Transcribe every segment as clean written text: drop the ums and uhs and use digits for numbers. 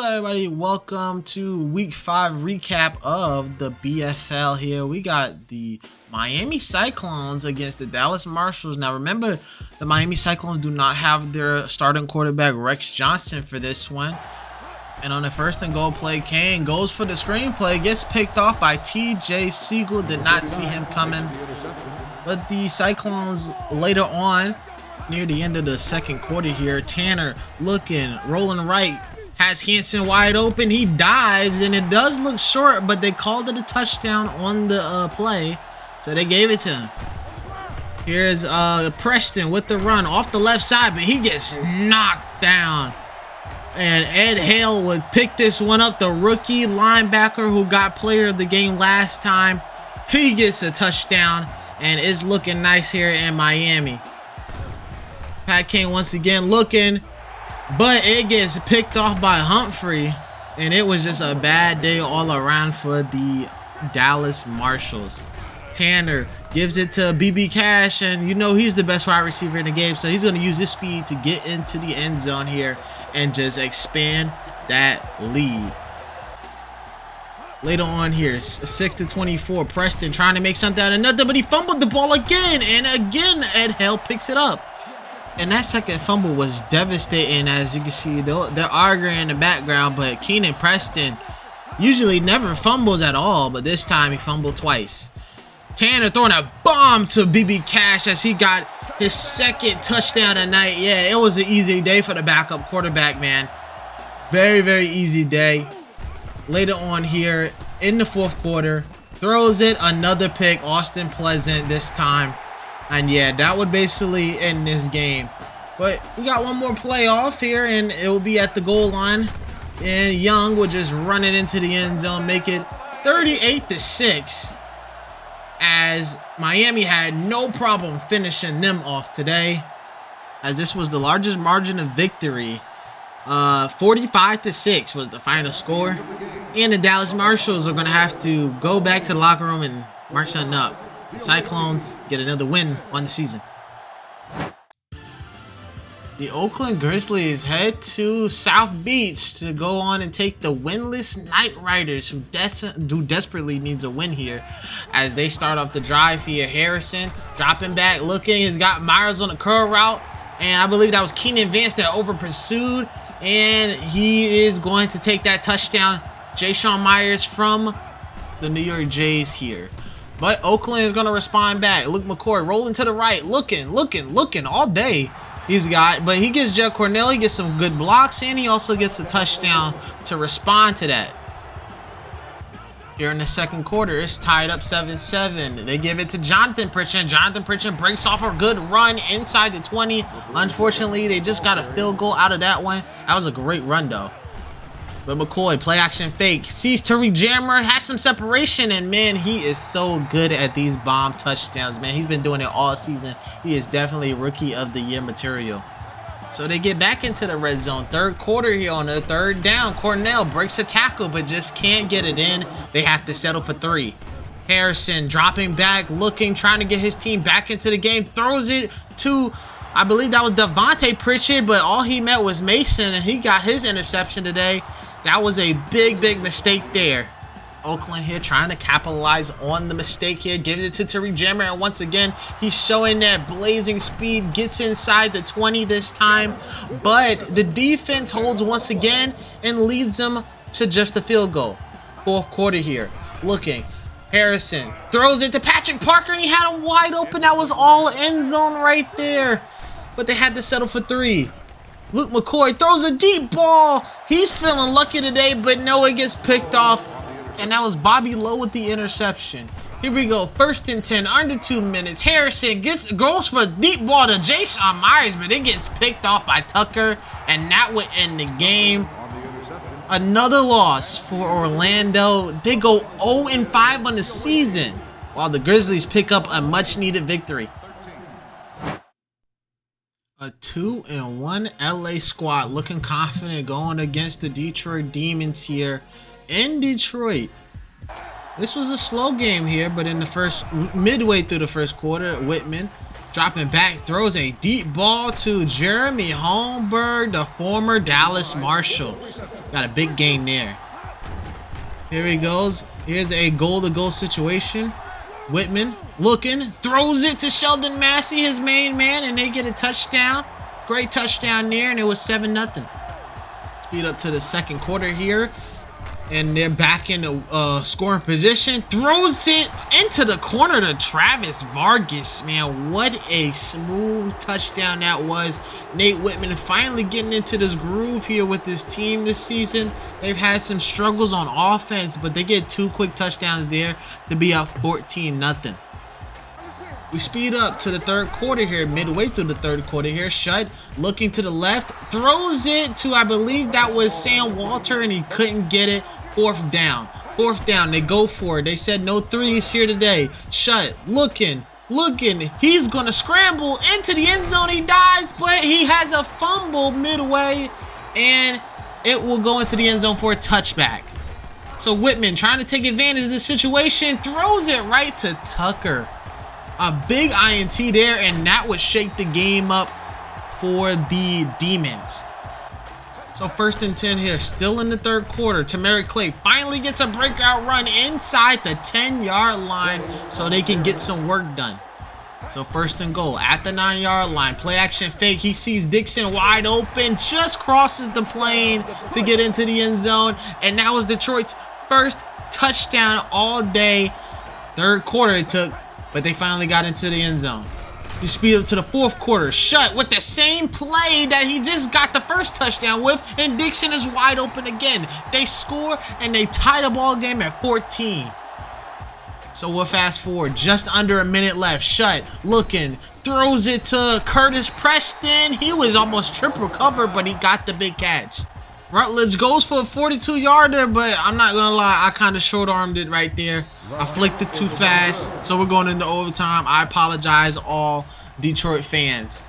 Hello everybody, welcome to week 5 recap of the BFL here. We got the Miami Cyclones against the Dallas Marshalls. Now remember, the Miami Cyclones do not have their starting quarterback Rex Johnson for this one. And on the first and goal play, Kane goes for the screenplay, gets picked off by TJ Siegel, did not see him coming. But the Cyclones later on, near the end of the second quarter here, Tanner looking, rolling right, has Hansen wide open. He dives, and it does look short, but they called it a touchdown on the play, so they gave it to him. Here's Preston with the run off the left side, but he gets knocked down. And Ed Hale would pick this one up, the rookie linebacker who got player of the game last time. He gets a touchdown and is looking nice here in Miami. Pat Kane once again looking, but it gets picked off by Humphrey, and it was just a bad day all around for the Dallas Marshalls. Tanner gives it to BB Cash, and you know he's the best wide receiver in the game, so he's going to use his speed to get into the end zone here and just expand that lead. Later on here, 6-24, Preston trying to make something out of nothing, but he fumbled the ball again, and again Ed Hale picks it up. And that second fumble was devastating. As you can see, they're arguing in the background, but Keenan Preston usually never fumbles at all, but this time he fumbled twice. Tanner throwing a bomb to BB Cash as he got his second touchdown tonight. Yeah, it was an easy day for the backup quarterback, man. Very, very easy day. Later on here in the fourth quarter, throws it, another pick, Austin Pleasant this time. And yeah, that would basically end this game. But we got one more play off here, and it will be at the goal line. And Young will just run it into the end zone, make it 38-6. As Miami had no problem finishing them off today, as this was the largest margin of victory. 45-6 was the final score. And the Dallas Marshalls are going to have to go back to the locker room and mark something up. The Cyclones get another win on the season. The Oakland Grizzlies head to South Beach to go on and take the winless Knight Riders, who desperately needs a win here, as they start off the drive here. Harrison dropping back, looking. He's got Myers on the curl route, and I believe that was Keenan Vance that over pursued, and he is going to take that touchdown. Ja'Shawn Myers from the New York Jays here. But Oakland is going to respond back. Luke McCoy rolling to the right, looking all day. He's got, but he gets Jeff Cornell. He gets some good blocks, and he also gets a touchdown to respond to that. Here in the second quarter, it's tied up 7-7. They give it to Jonathan Pritchard. Jonathan Pritchard breaks off a good run inside the 20. Unfortunately, they just got a field goal out of that one. That was a great run, though. But McCoy, play action fake, sees Tariq Jammer, has some separation, and man, he is so good at these bomb touchdowns, man. He's been doing it all season. He is definitely rookie of the year material. So they get back into the red zone. Third quarter here on the third down. Cornell breaks a tackle, but just can't get it in. They have to settle for 3. Harrison dropping back, looking, trying to get his team back into the game. Throws it to, I believe that was Devontae Pritchard, but all he met was Mason, and he got his interception today. That was a big mistake there. Oakland here trying to capitalize on the mistake here. Gives it to Tariq Jammer, and once again, he's showing that blazing speed. Gets inside the 20 this time. But the defense holds once again and leads them to just a field goal. Fourth quarter here. Looking. Harrison throws it to Patrick Parker, and he had him wide open. That was all end zone right there. But they had to settle for 3. Luke McCoy throws a deep ball. He's feeling lucky today, but no, it gets picked off. And that was Bobby Lowe with the interception. Here we go, 1st and 10, under 2 minutes. Harrison goes for a deep ball to Ja'Shawn Myers, but it gets picked off by Tucker, and that would end the game. Another loss for Orlando. They go 0-5 on the season, while the Grizzlies pick up a much-needed victory. A 2-1 LA squad looking confident going against the Detroit Demons here in Detroit. This was a slow game here, but in the midway through the first quarter, Whitman Dropping back, throws a deep ball to Jeremy Holmberg, the former Dallas Marshal. Got a big gain there. Here he goes. Here's a goal-to-goal situation. Whitman looking, throws it to Sheldon Massey, his main man, and they get a touchdown. Great touchdown there, and it was 7-0. Speed up to the second quarter here. And they're back in the scoring position. Throws it into the corner to Travis Vargas. Man, what a smooth touchdown that was. Nate Whitman finally getting into this groove here with this team this season. They've had some struggles on offense, but they get 2 quick touchdowns there to be up 14-0. We speed up to the third quarter here, midway through the third quarter here. Shut, looking to the left, throws it to, I believe that was Sam Walter, and he couldn't get it. Fourth down, they go for it. They said no threes here today. Shut, looking. He's gonna scramble into the end zone. He dies, but he has a fumble midway, and it will go into the end zone for a touchback. So Whitman, trying to take advantage of this situation, throws it right to Tucker. A big INT there, and that would shake the game up for the Demons. So 1st and 10 here, still in the third quarter. Tamarick Clay finally gets a breakout run inside the 10-yard line so they can get some work done. So 1st and goal at the 9-yard line. Play action fake. He sees Dixon wide open, just crosses the plane to get into the end zone. And that was Detroit's first touchdown all day. Third quarter it took, but they finally got into the end zone. You speed up to the fourth quarter. Shut with the same play that he just got the first touchdown with, and Dixon is wide open again. They score, and they tie the ball game at 14. So we'll fast forward. Just under a minute left. Shut, looking, throws it to Curtis Preston. He was almost triple covered, but he got the big catch. Rutledge goes for a 42-yarder, but I'm not going to lie, I kind of short-armed it right there. I flicked it too fast, so we're going into overtime. I apologize, all Detroit fans.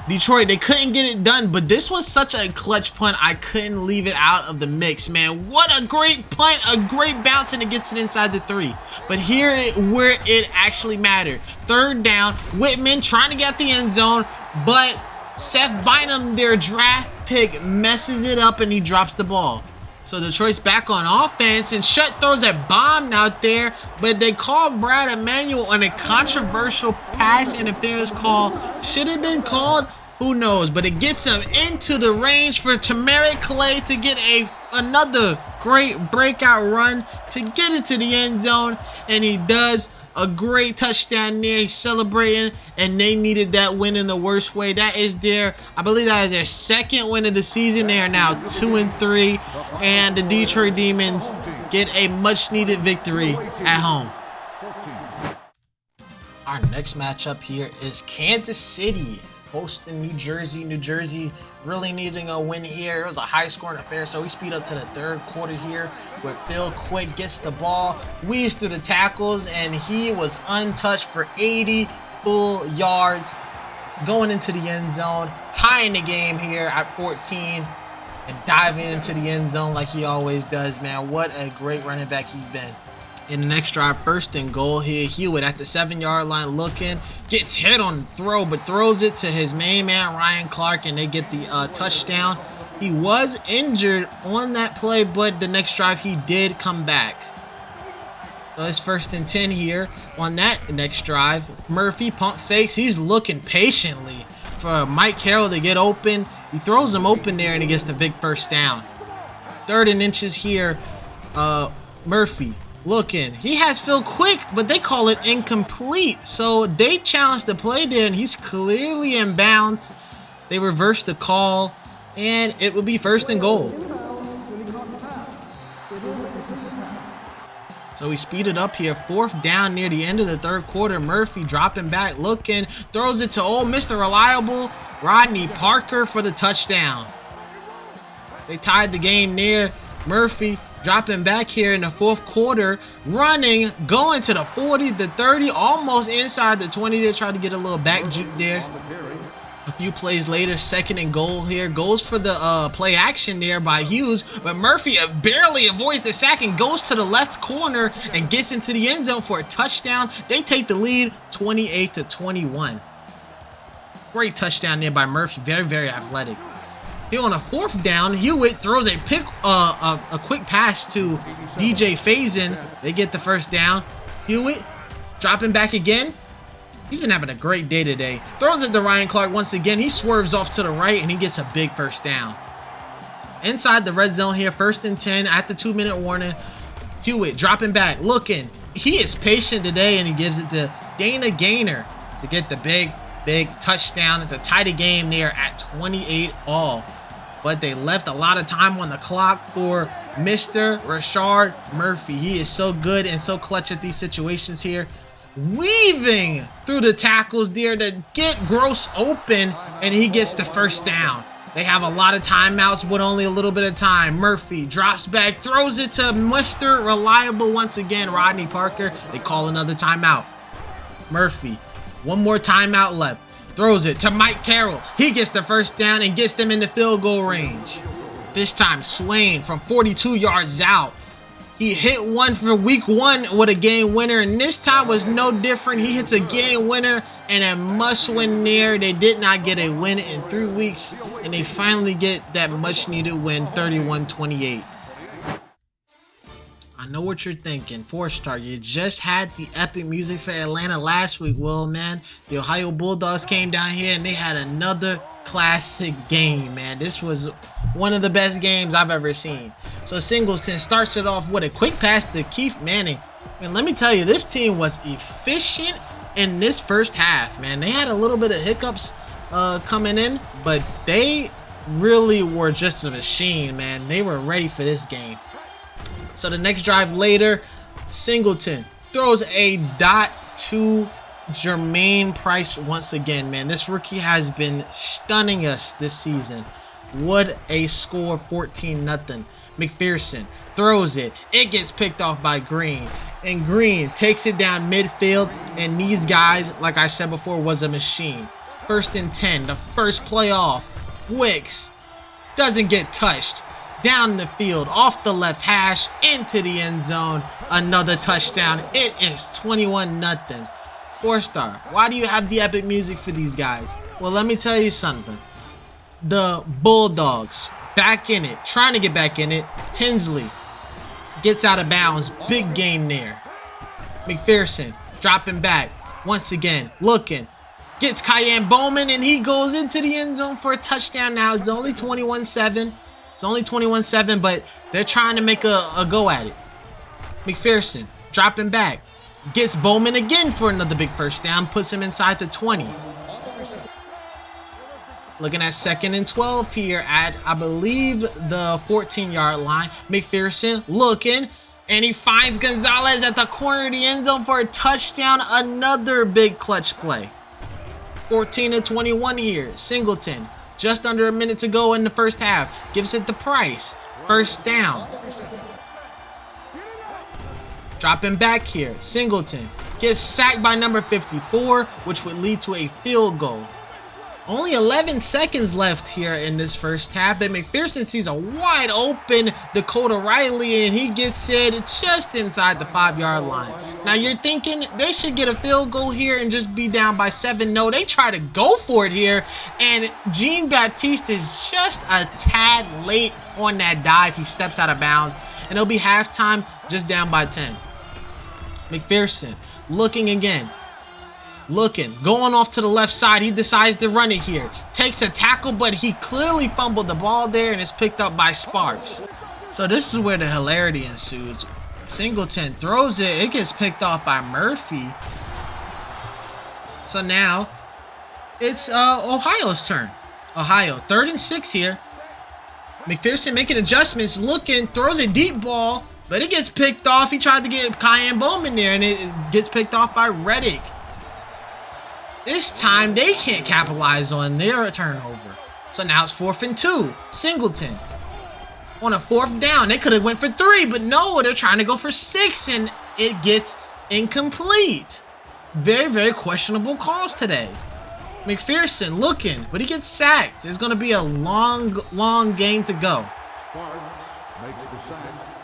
Detroit, they couldn't get it done, but this was such a clutch punt, I couldn't leave it out of the mix, man. What a great punt, a great bounce, and it gets it inside the 3. But here where it actually mattered. Third down, Whitman trying to get the end zone, but Seth Bynum, their draft pick, messes it up and he drops the ball. So Detroit's back on offense, and Shut throws a bomb out there, but they call Brad Emanuel on a controversial pass interference call. Should have been called, who knows, but it gets him into the range for Tamarick Clay to get another great breakout run to get into the end zone, and he does. A great touchdown there. He's celebrating, and they needed that win in the worst way. That is I believe that is their second win of the season. They are now 2-3, and the Detroit Demons get a much-needed victory at home. Our next matchup here is Kansas City hosting New Jersey. New Jersey really needing a win here. It was a high-scoring affair, so we speed up to the third quarter here where Phil Quick gets the ball, weaves through the tackles, and he was untouched for 80 full yards going into the end zone, tying the game here at 14 and diving into the end zone like he always does, man. What a great running back he's been. In the next drive, 1st and goal here, Hewitt at the 7-yard line looking, gets hit on the throw, but throws it to his main man, Ryan Clark, and they get the touchdown. He was injured on that play, but the next drive he did come back. So it's 1st and 10 here on that next drive. Murphy pump fakes. He's looking patiently for Mike Carroll to get open. He throws him open there, and he gets the big first down. 3rd and inches here, Murphy looking. He has Phil Quick, but they call it incomplete. So they challenge the play there, and he's clearly in bounds. They reverse the call, and it will be 1st and goal. So we speed it up here. 4th down near the end of the third quarter. Murphy dropping back, looking, throws it to old Mr. Reliable, Rodney Parker, for the touchdown. They tied the game there. Murphy dropping back here in the 4th quarter, running, going to the 40, the 30, almost inside the 20. They tried to get a little back juke there. A few plays later, 2nd and goal here. Goes for the play action there by Hughes, but Murphy barely avoids the sack and goes to the left corner and gets into the end zone for a touchdown. They take the lead 28-21. Great touchdown there by Murphy. Very, very athletic. Here on a 4th down, Hewitt throws a quick pass to DJ Faison. They get the 1st down. Hewitt dropping back again. He's been having a great day today. Throws it to Ryan Clark once again. He swerves off to the right, and he gets a big 1st down. Inside the red zone here, 1st and 10 at the 2-minute warning. Hewitt dropping back, looking. He is patient today, and he gives it to Dana Gaynor to get the big touchdown to tie the game there at 28 all. But they left a lot of time on the clock for Mr. Rashard Murphy. He is so good and so clutch at these situations here. Weaving through the tackles there to get Gross open, and he gets the 1st down. They have a lot of timeouts with only a little bit of time. Murphy drops back, throws it to Mr. Reliable once again, Rodney Parker. They call another timeout. Murphy, one more timeout left. Throws it to Mike Carroll. He gets the 1st down and gets them in the field goal range. This time Swain from 42 yards out. He hit one for week 1 with a game winner, and this time was no different. He hits a game winner and a must-win there. They did not get a win in 3 weeks, and they finally get that much-needed win, 31-28. I know what you're thinking. 4-star, you just had the epic music for Atlanta last week. Well, man, the Ohio Bulldogs came down here and they had another classic game, man. This was one of the best games I've ever seen. So Singleton starts it off with a quick pass to Keith Manning. And let me tell you, this team was efficient in this first half, man. They had a little bit of hiccups coming in, but they really were just a machine, man. They were ready for this game. So the next drive later, Singleton throws a dot to Jermaine Price once again, man. This rookie has been stunning us this season. What a score, 14-0. McPherson throws it. It gets picked off by Green. And Green takes it down midfield. And these guys, like I said before, was a machine. 1st and 10, the first play off. Wicks doesn't get touched. Down the field, off the left hash, into the end zone. Another touchdown. It is 21-0. 4-star, why do you have the epic music for these guys? Well, let me tell you something. The Bulldogs, back in it, trying to get back in it. Tinsley gets out of bounds. Big gain there. McPherson dropping back. Once again, looking. Gets Cayenne Bowman, and he goes into the end zone for a touchdown now. It's only 21-7. It's only 21-7, but they're trying to make a go at it. McPherson dropping back. Gets Bowman again for another big 1st down. Puts him inside the 20. Looking at 2nd and 12 here at, I believe, the 14-yard line. McPherson looking, and he finds Gonzalez at the corner of the end zone for a touchdown. Another big clutch play. 14-21 here. Singleton, just under a minute to go in the first half. Gives it to Price. 1st down. Dropping back here. Singleton gets sacked by number 54, which would lead to a field goal. Only 11 seconds left here in this first half, but McPherson sees a wide open Dakota Riley, and he gets it just inside the 5-yard line. Now you're thinking they should get a field goal here and just be down by 7. No, they try to go for it here, and Jean-Baptiste is just a tad late on that dive. He steps out of bounds, and it'll be halftime just down by 10. McPherson looking again. Looking, going off to the left side. He decides to run it here. Takes a tackle, but he clearly fumbled the ball there, and it's picked up by Sparks. So this is where the hilarity ensues. Singleton throws it. It gets picked off by Murphy. So now it's Ohio's turn. Ohio, 3rd and 6 here. McPherson making adjustments, looking, throws a deep ball, but it gets picked off. He tried to get Cayenne Bowman there, and it gets picked off by Reddick. This time, they can't capitalize on their turnover. So now it's 4th and 2. Singleton. On a 4th down. They could have went for 3, but no, they're trying to go for 6, and it gets incomplete. Very, very questionable calls today. McPherson looking, but he gets sacked. It's going to be a long game to go.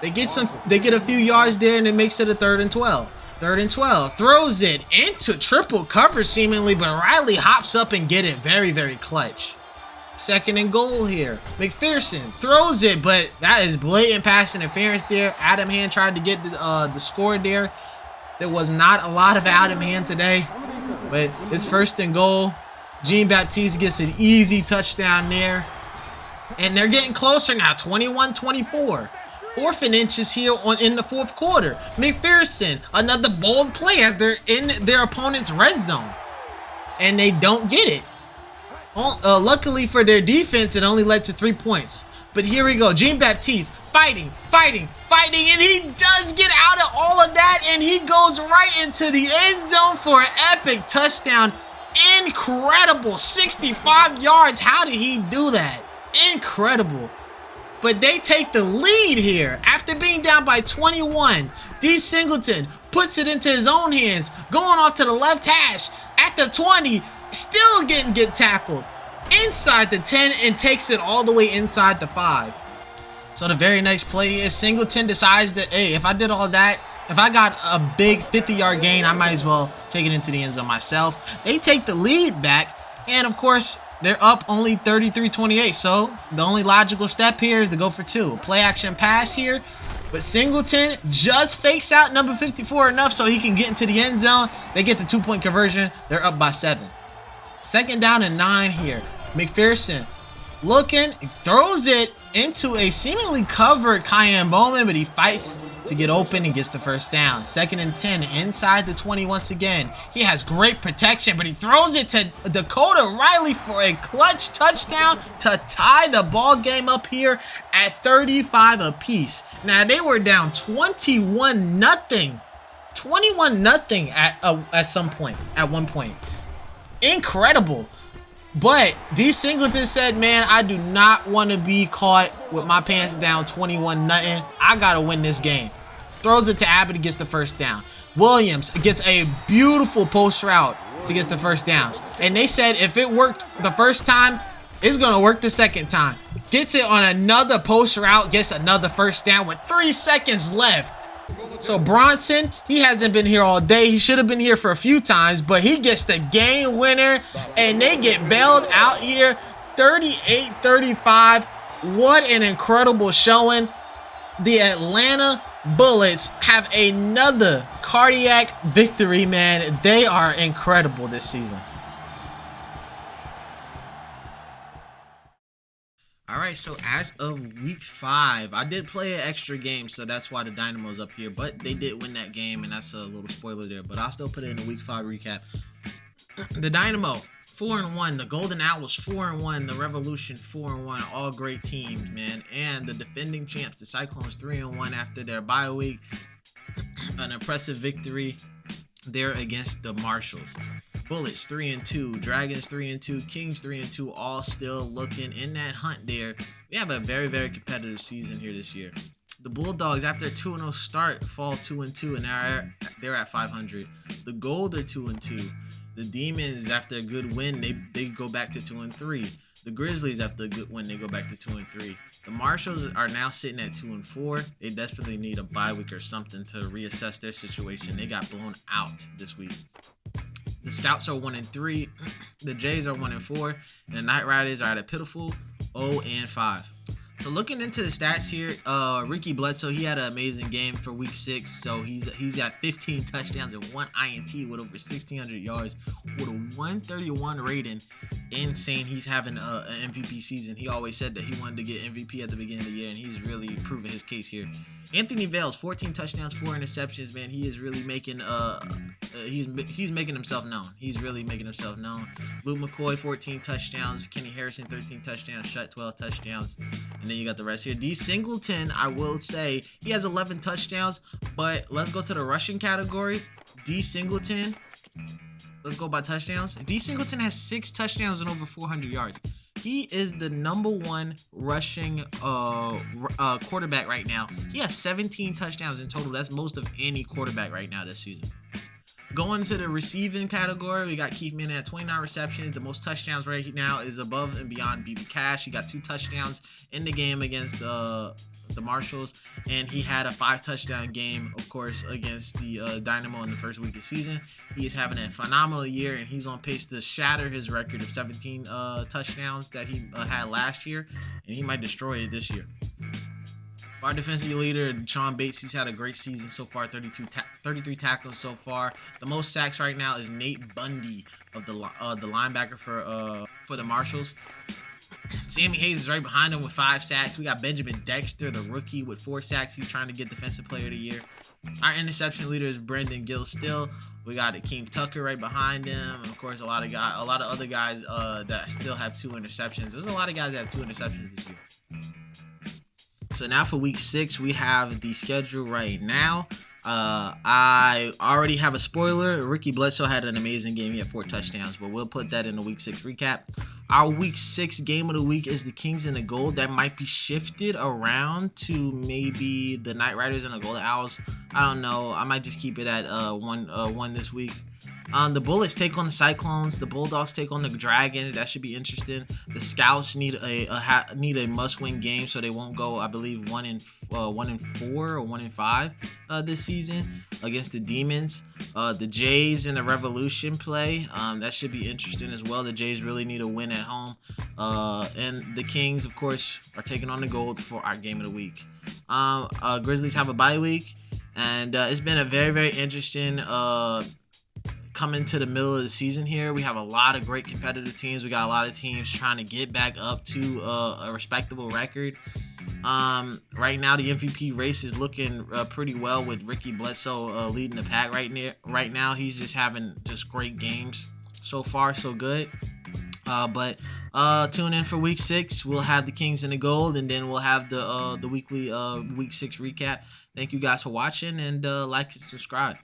They get a few yards there, and it makes it a 3rd and 12. 3rd and 12. Throws it into triple cover seemingly, but Riley hops up and get it. Very, very clutch. 2nd and goal here. McPherson throws it, but that is blatant pass interference there. Adam Hand tried to get the score there. There was not a lot of Adam Hand today, but it's 1st and goal. Jean-Baptiste gets an easy touchdown there. And they're getting closer now, 21-24. 4th and inches here in the 4th quarter. McPherson, another bold play as they're in their opponent's red zone. And they don't get it. Luckily for their defense, it only led to 3 points. But here we go. Jean-Baptiste fighting, and he does get out of all of that, and he goes right into the end zone for an epic touchdown. Incredible. 65 yards. How did he do that? Incredible. But they take the lead here after being down by 21. D. Singleton puts it into his own hands, going off to the left hash at the 20, still get tackled inside the 10 and takes it all the way inside the 5. So the very next play is Singleton decides that, hey, if I did all that, if I got a big 50-yard gain, I might as well take it into the end zone myself. They take the lead back, and of course, they're up only 33-28. So the only logical step here is to go for 2. Play action pass here, but Singleton just fakes out number 54 enough so he can get into the end zone. They get the 2-point conversion. They're up by 7. 2nd down and 9 here. McPherson looking, throws it into a seemingly covered Cayenne Bowman, but he fights to get open and gets the 1st down. 2nd and 10 inside the 20 once again. He has great protection, but he throws it to Dakota Riley for a clutch touchdown to tie the ball game up here at 35 apiece. Now they were down 21-0. 21-0 at one point. Incredible. But D. Singleton said, man, I do not want to be caught with my pants down 21-0. I got to win this game. Throws it to Abbott, gets the 1st down. Williams gets a beautiful post route to get the 1st down. And they said if it worked the 1st time, it's going to work the 2nd time. Gets it on another post route, gets another 1st down with 3 seconds left. So Bronson, he hasn't been here all day. He should have been here for a few times, but he gets the game winner, and they get bailed out here 38-35. What an incredible showing. The Atlanta Bullets have another cardiac victory, man. They are incredible this season. All right, so as of week 5, I did play an extra game, so that's why the Dynamo's up here. But they did win that game, and that's a little spoiler there. But I'll still put it in the week 5 recap. The Dynamo, 4-1. The Golden Owls, 4-1. The Revolution, 4-1. All great teams, man. And the defending champs, the Cyclones, 3-1 after their bye week. An impressive victory there against the Marshalls. Bullets 3-2, Dragons 3-2, Kings 3-2, all still looking in that hunt there. We have a very, very competitive season here this year. The Bulldogs, after a 2-0 start, fall 2-2, and they're at 500. The Gold are 2-2. The Demons, after a good win, they go back to 2-3. The Grizzlies, after a good win, they go back to 2-3. The Marshalls are now sitting at 2-4. They desperately need a bye week or something to reassess their situation. They got blown out this week. The Scouts are 1-3. The Jays are 1-4. And the Night Riders are at a pitiful 0-5. So looking into the stats here, Ricky Bledsoe, he had an amazing game for week 6. So he's got 15 touchdowns and 1 INT with over 1,600 yards with a 131 rating. Insane. He's having an MVP season. He always said that he wanted to get MVP at the beginning of the year, and he's really proven his case here. Anthony Vales, 14 touchdowns, 4 interceptions, man. He is really making he's making himself known. He's really making himself known. Luke McCoy, 14 touchdowns. Kenny Harrison, 13 touchdowns. Shutt, 12 touchdowns. And then you got the rest here. D. Singleton, I will say, he has 11 touchdowns, but let's go to the rushing category. D. Singleton, let's go by touchdowns. D. Singleton has 6 touchdowns and over 400 yards. He is the #1 rushing quarterback right now. He has 17 touchdowns in total. That's most of any quarterback right now this season. Going to the receiving category, we got Keith Manning at 29 receptions. The most touchdowns right now is above and beyond BB Cash. He got 2 touchdowns in the game against the Marshals, and he had a 5 touchdown game, of course, against the Dynamo in the first week of the season. He is having a phenomenal year, and he's on pace to shatter his record of 17 touchdowns that he had last year, and he might destroy it this year. Our defensive leader, Sean Bates, he's had a great season so far, 33 tackles so far. The most sacks right now is Nate Bundy of the linebacker for the Marshals. Sammy Hayes is right behind him with 5 sacks. We got Benjamin Dexter, the rookie, with 4 sacks. He's trying to get Defensive Player of the Year. Our interception leader is Brendan Gill still. We got Akeem Tucker right behind him. And of course, a lot of other guys that still have 2 interceptions. There's a lot of guys that have 2 interceptions this year. So now for week 6, we have the schedule right now. I already have a spoiler. Ricky Bledsoe had an amazing game. He had 4 touchdowns, but we'll put that in the week 6 recap. Our week 6 game of the week is the Kings and the Gold. That might be shifted around to maybe the Night Riders and the Golden Owls. I don't know. I might just keep it at one this week. The Bullets take on the Cyclones. The Bulldogs take on the Dragons. That should be interesting. The Scouts need a must-win game, so they won't go, I believe, 1-4 or 1-5 this season against the Demons. The Jays and the Revolution play. That should be interesting as well. The Jays really need a win at home. And the Kings, of course, are taking on the Gold for our game of the week. Grizzlies have a bye week, and it's been a very, very interesting coming to the middle of the season here. We have a lot of great competitive teams. We got a lot of teams trying to get back up to a respectable record. Right now, the MVP race is looking pretty well with Ricky Bledsoe leading the pack right now. He's just having just great games. So far, so good. But tune in for week 6. We'll have the Kings and the Gold, and then we'll have the weekly week 6 recap. Thank you guys for watching, and like and subscribe.